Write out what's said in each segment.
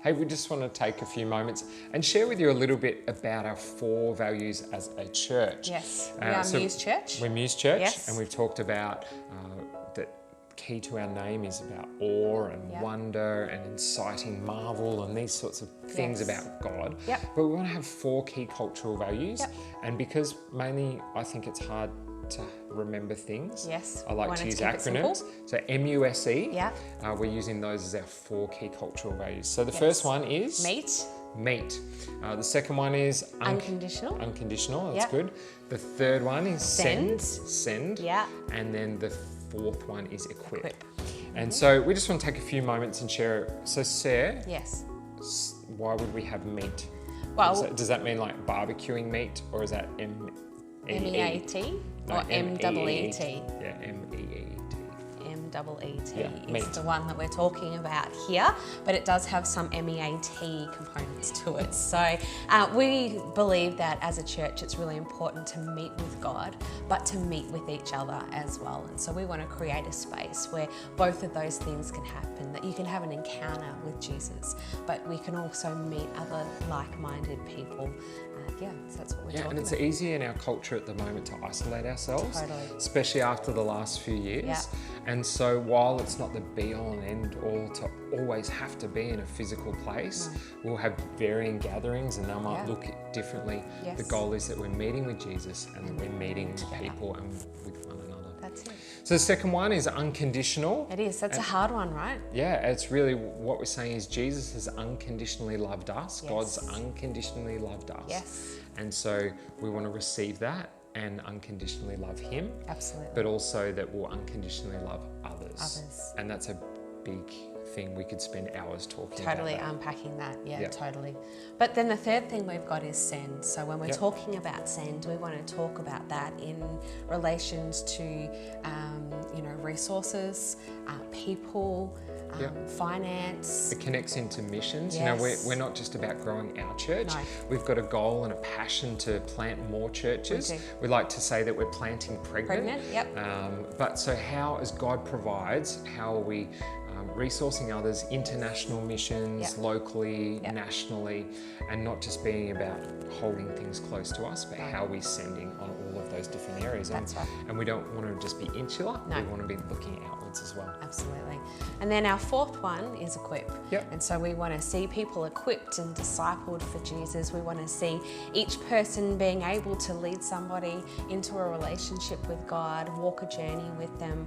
Hey, we just want to take a few moments and share with you a little bit about our 4 values as a church. Yes, we are MUSE Church. We're MUSE Church, yes. And we've talked about that key to our name is about awe and wonder and inciting marvel and these sorts of things about God. But we want to have 4 key cultural values, and because mainly I think it's hard to remember things. I like to use acronyms. So MUSE, we're using those as our 4 key cultural values. So the first one is meet. The second one is unconditional. Unconditional, that's good. The third one is send. And then the 4th one is equip. And so we just want to take a few moments and share. So Sarah, why would we have meat? Well, does that mean like barbecuing meat, or is that M-E-A-T or M-E-E-T? Yeah, M-E-E-T. M-E-E-T is the one that we're talking about here, but it does have some M-E-A-T components to it. So we believe that as a church it's really important to meet with God, but to meet with each other as well. And so we want to create a space where both of those things can happen, that you can have an encounter with Jesus, but we can also meet other like-minded people. So that's what we're talking about. And it's easy in our culture at the moment to isolate ourselves, especially after the last few years. And so while it's not the be-all and end-all to always have to be in a physical place, we'll have varying gatherings and they might look differently. The goal is that we're meeting with Jesus and that we're meeting with people and with one another. That's it. So the second one is unconditional. It is. That's a hard one, right? Yeah, it's really what we're saying is Jesus has unconditionally loved us. God's unconditionally loved us. And so we want to receive that and unconditionally love him. Absolutely. But also that we'll unconditionally love others. And that's a big thing. We could spend hours talking about Totally that. unpacking that, totally. But then the third thing we've got is send. So when we're talking about send, we want to talk about that in relations to, resources, people, finance. It connects into missions. You know, we're not just about growing our church. We've got a goal and a passion to plant more churches. We like to say that we're planting pregnant. But so how, as God provides, how are we resourcing others, international missions, locally, nationally, and not just being about holding things close to us, but how are we sending on all of those different areas. And we don't want to just be insular, we want to be looking outwards as well. Absolutely. And then our 4th one is equip. And so we want to see people equipped and discipled for Jesus. We want to see each person being able to lead somebody into a relationship with God, walk a journey with them,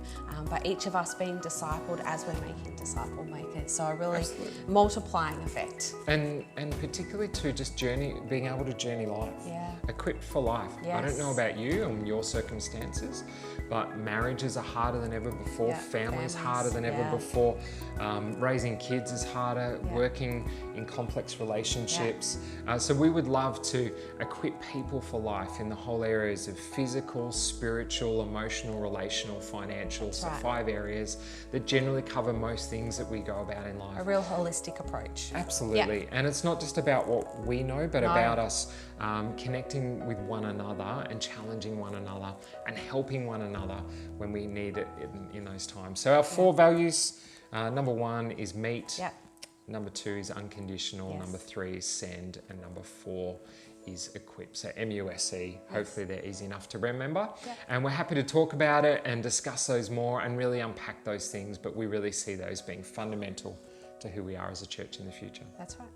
but each of us being discipled as we're making disciple makers. So a really multiplying effect. And particularly to just being able to journey life. Equipped for life. I don't know about you and your circumstances, but marriages are harder than ever before. Families harder than ever before. Raising kids is harder. Working in complex relationships. So we would love to equip people for life in the whole areas of physical, spiritual, emotional, relational, financial. So 5 areas that generally cover most things that we go about in life. A real holistic approach. Absolutely. And it's not just about what we know, but about us connecting with one another and challenging one another and helping one another when we need it in those times. So our 4 values, number 1 is meet. Number 2 is unconditional. Number 3 is send. And number 4 is equip. So MUSE, hopefully they're easy enough to remember. And we're happy to talk about it and discuss those more and really unpack those things, but we really see those being fundamental to who we are as a church in the future. That's right.